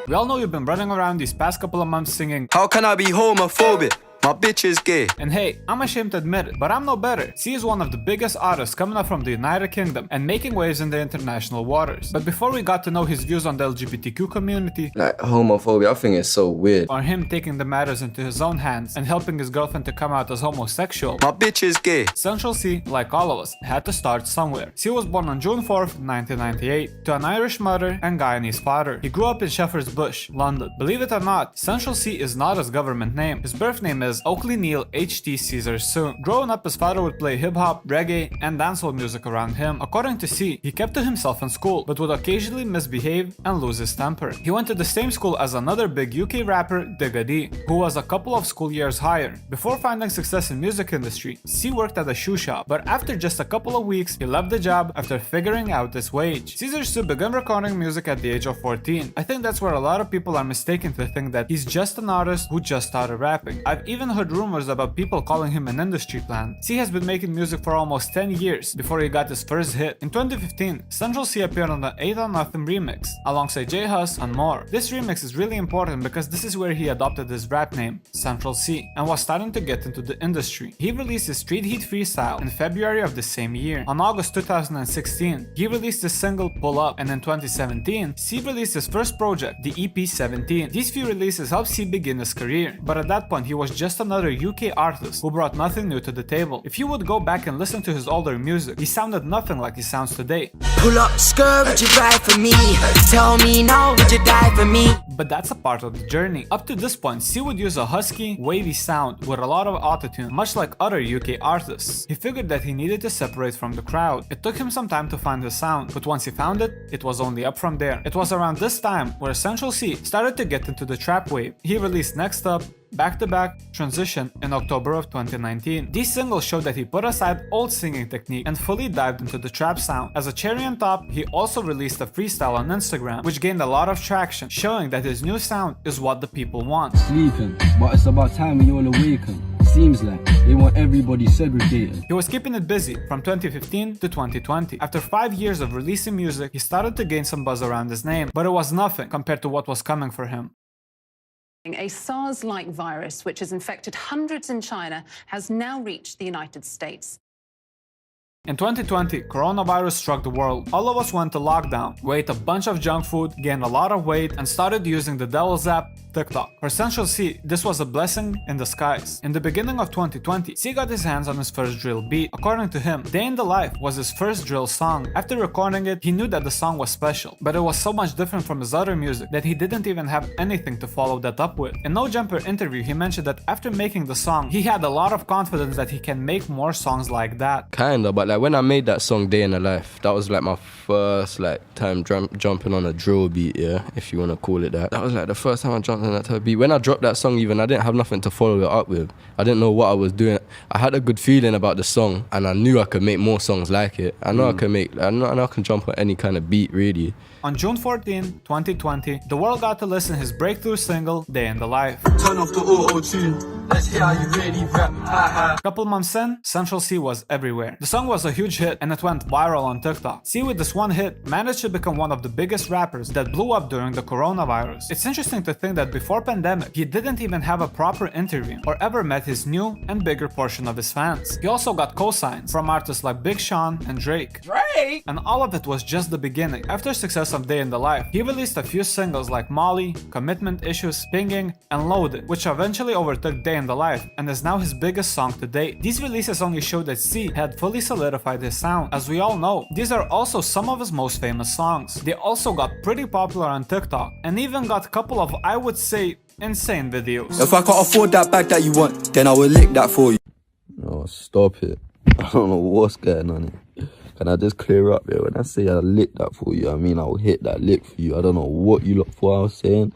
We all know you've been running around these past couple of months singing, "How can I be homophobic? My bitch is gay." And hey, I'm ashamed to admit it, but I'm no better. Cee is one of the biggest artists coming up from the United Kingdom and making waves in the international waters. But before we got to know his views on the LGBTQ community, like homophobia, I think it's so weird. or him taking the matters into his own hands and helping his girlfriend to come out as homosexual, My bitch is gay. Central Cee, like all of us, had to start somewhere. Cee was born on June 4th, 1998, to an Irish mother and Guyanese father. He grew up in Shepherd's Bush, London. Believe it or not, Central Cee is not his government name. His birth name is Oakley Neil H.T. Caesar Soon. Growing up, his father would play hip-hop, reggae, and dancehall music around him. According to Cee, he kept to himself in school, but would occasionally misbehave and lose his temper. He went to the same school as another big UK rapper, Digga D, who was a couple of school years higher. Before finding success in music industry, Cee worked at a shoe shop, but after just a couple of weeks, he left the job after figuring out his wage. Caesar Soon began recording music at the age of 14. I think that's where a lot of people are mistaken to think that he's just an artist who just started rapping. I've even heard rumors about people calling him an industry plant. Cee has been making music for almost 10 years before he got his first hit. In 2015, Central Cee appeared on the 8 on Nothing remix alongside J Hus and more. This remix is really important because this is where he adopted his rap name, Central Cee, and was starting to get into the industry. He released his Street Heat freestyle in February of the same year. On August 2016, he released his single Pull Up, and in 2017, Cee released his first project, the EP 17. These few releases helped Cee begin his career, but at that point he was just another UK artist who brought nothing new to the table. If you would go back and listen to his older music, he sounded nothing like he sounds today. Pull up skirt, would you ride for me? Tell me now, would you die for me? But that's a part of the journey. Up to this point, Cee would use a husky, wavy sound with a lot of autotune, much like other UK artists. He figured that he needed to separate from the crowd. It took him some time to find his sound, but once he found it, it was only up from there. It was around this time where Central Cee started to get into the trap wave. He released Next Up, Back to Back, Transition in October of 2019. These singles showed that he put aside old singing technique and fully dived into the trap sound. As a cherry on top, he also released a freestyle on Instagram, which gained a lot of traction, showing that his new sound is what the people want. Sleeping, but it's about time we all awaken. Seems like they want everybody segregated. He was keeping it busy from 2015 to 2020. After 5 years of releasing music, he started to gain some buzz around his name, but it was nothing compared to what was coming for him. A SARS-like virus, which has infected hundreds in China, has now reached the United States. In 2020, coronavirus struck the world. All of us went to lockdown. We ate a bunch of junk food, gained a lot of weight, and started using the devil's app, TikTok. For Central Cee, this was a blessing in disguise. In the beginning of 2020, Cee got his hands on his first drill beat. According to him, Day in the Life was his first drill song. After recording it, he knew that the song was special, but it was so much different from his other music that he didn't even have anything to follow that up with. In No Jumper interview, he mentioned that after making the song, he had a lot of confidence that he can make more songs like that. Kinda, but like when I made that song Day in the Life, that was like my first time jumping on a drill beat, yeah, if you wanna call it that. That was like the first time I jumped on that type of beat. When I dropped that song even, I didn't have nothing to follow it up with. I didn't know what I was doing. I had a good feeling about the song and I knew I could make more songs like it. I know I know I can jump on any kind of beat really. On June 14, 2020, the world got to listen his breakthrough single, Day in the Life. Turn off the auto-tune. Let's hear how you really rap. Ha. Couple months in, Central Cee was everywhere. The song was a huge hit and it went viral on TikTok. Cee with this one hit managed to become one of the biggest rappers that blew up during the coronavirus. It's interesting to think that before pandemic, he didn't even have a proper interview or ever met his new and bigger portion of his fans. He also got cosigns from artists like Big Sean and Drake. And all of it was just the beginning. After success of Day in the Life, he released a few singles like Molly, Commitment Issues, Pinging, and Loaded, which eventually overtook Day in the Life and is now his biggest song to date. These releases only show that Cee had fully solidified his sound. As we all know, these are also some of his most famous songs. They also got pretty popular on TikTok and even got a couple of, I would say, insane videos. If I can't afford that bag that you want, then I will lick that for you. No, stop it. I don't know what's going on here. Can I just clear up here? When I say I lick that for you, I mean I'll hit that lick for you. I don't know what you look for I was saying,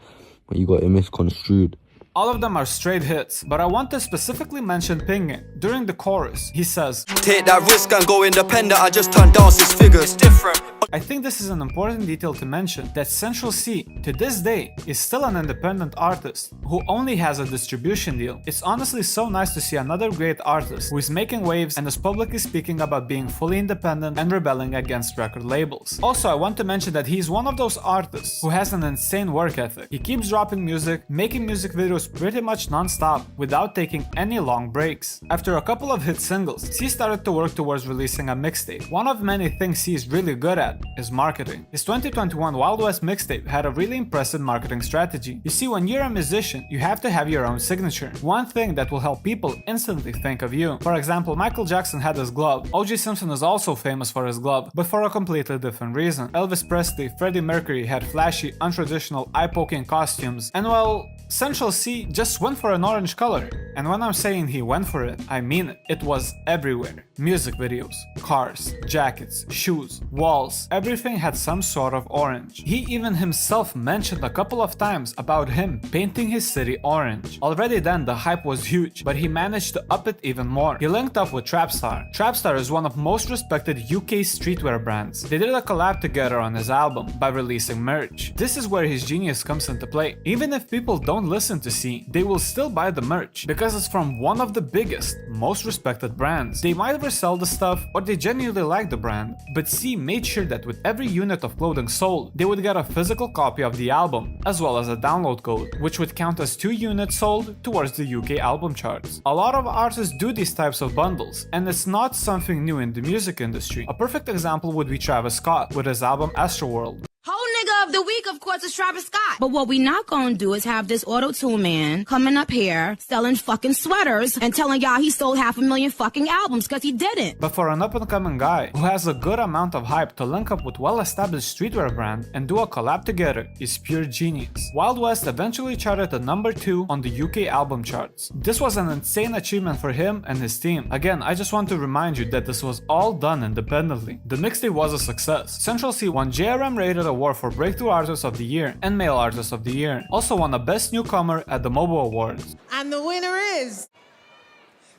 but you got it misconstrued. All of them are straight hits, but I want to specifically mention Pingin. During the chorus, he says, "Take that risk and go independent, I just turned down 6 figures." Different. I think this is an important detail to mention, that Central Cee, to this day, is still an independent artist who only has a distribution deal. It's honestly so nice to see another great artist who is making waves and is publicly speaking about being fully independent and rebelling against record labels. Also, I want to mention that he's one of those artists who has an insane work ethic. He keeps dropping music, making music videos pretty much non-stop without taking any long breaks. After a couple of hit singles, Cee started to work towards releasing a mixtape. One of many things Cee is really good at is marketing. His 2021 Wild West mixtape had a really impressive marketing strategy. You see, when you're a musician, you have to have your own signature. One thing that will help people instantly think of you. For example, Michael Jackson had his glove. O.J. Simpson is also famous for his glove, but for a completely different reason. Elvis Presley, Freddie Mercury had flashy, untraditional, eye-poking costumes, and well, Central Cee just went for an orange color. And when I'm saying he went for it, I mean it. It was everywhere. Music videos, cars, jackets, shoes, walls, everything had some sort of orange. He even himself mentioned a couple of times about him painting his city orange. Already then the hype was huge, but he managed to up it even more. He linked up with Trapstar. Trapstar is one of most respected UK streetwear brands. They did a collab together on his album by releasing merch. This is where his genius comes into play. Even if people don't listen to Cee, they will still buy the merch because it's from one of the biggest, most respected brands. They might either sell the stuff or they genuinely like the brand, but Cee made sure that with every unit of clothing sold, they would get a physical copy of the album, as well as a download code, which would count as 2 units sold towards the UK album charts. A lot of artists do these types of bundles, and it's not something new in the music industry. A perfect example would be Travis Scott with his album Astroworld. Whole nigga of the week, of course, is Travis Scott. But what we not gonna do is have this auto-tune man coming up here selling fucking sweaters and telling y'all he sold 500,000 fucking albums, because he didn't. But for an up-and-coming guy who has a good amount of hype to link up with well-established streetwear brand and do a collab together is pure genius. Wild West eventually charted at number 2 on the UK album charts. This was an insane achievement for him and his team. Again, I just want to remind you that this was all done independently. The mixtape was a success. Central Cee won JRM rated award for Breakthrough Artist of the Year and Male Artist of the Year. Also won a Best Newcomer at the MOBO Awards. And the winner is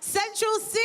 Central Cee!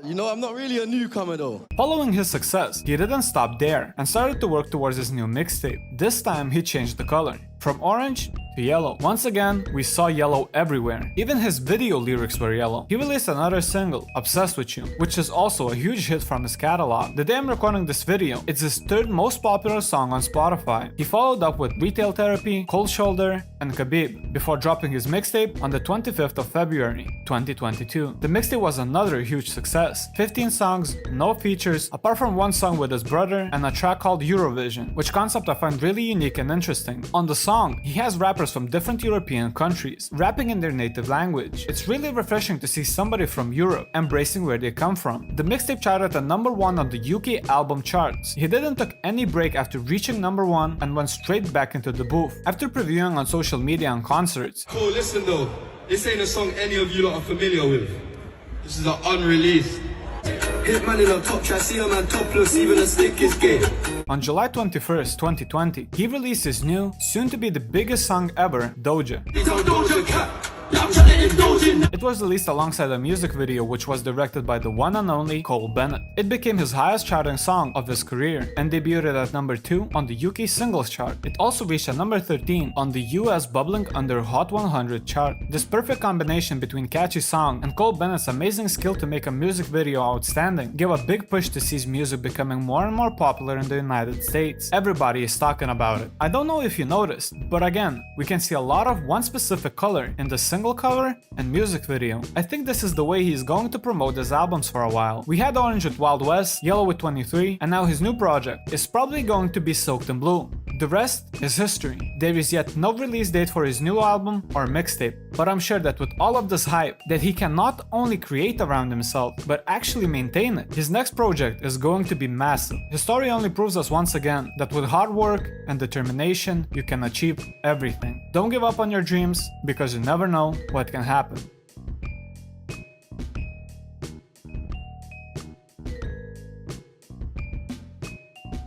You know, I'm not really a newcomer though. Following his success, he didn't stop there and started to work towards his new mixtape. This time he changed the color, from orange to yellow. Once again, we saw yellow everywhere. Even his video lyrics were yellow. He released another single, Obsessed With You, which is also a huge hit from his catalog. The day I'm recording this video, it's his 3rd most popular song on Spotify. He followed up with Retail Therapy, Cold Shoulder, and Khabib, before dropping his mixtape on the 25th of February, 2022. The mixtape was another huge success. 15 songs, no features, apart from one song with his brother and a track called Eurovision, which concept I find really unique and interesting. On the song, he has rappers from different European countries, rapping in their native language. It's really refreshing to see somebody from Europe embracing where they come from. The mixtape charted at number 1 on the UK album charts. He didn't take any break after reaching number 1 and went straight back into the booth. After previewing on social media and concerts. Cool, listen though, this ain't a song any of you lot are familiar with. This is an unreleased. Hitman in a top try, see a man topless, even a stick is gay. On July 21st, 2020, he released his new, soon to be the biggest song ever, Doja. It was released alongside a music video which was directed by the one and only Cole Bennett. It became his highest charting song of his career and debuted at number 2 on the UK singles chart. It also reached at number 13 on the US Bubbling Under Hot 100 chart. This perfect combination between catchy song and Cole Bennett's amazing skill to make a music video outstanding gave a big push to Cee's music becoming more and more popular in the United States. Everybody is talking about it. I don't know if you noticed, but again, we can see a lot of one specific color in the single cover and music video. I think this is the way he's going to promote his albums for a while. We had Orange with Wild West, Yellow with 23, and now his new project is probably going to be Soaked in Blue. The rest is history. There is yet no release date for his new album or mixtape, but I'm sure that with all of this hype, that he can not only create around himself, but actually maintain it. His next project is going to be massive. His story only proves us once again that with hard work and determination, you can achieve everything. Don't give up on your dreams, because you never know what can happen.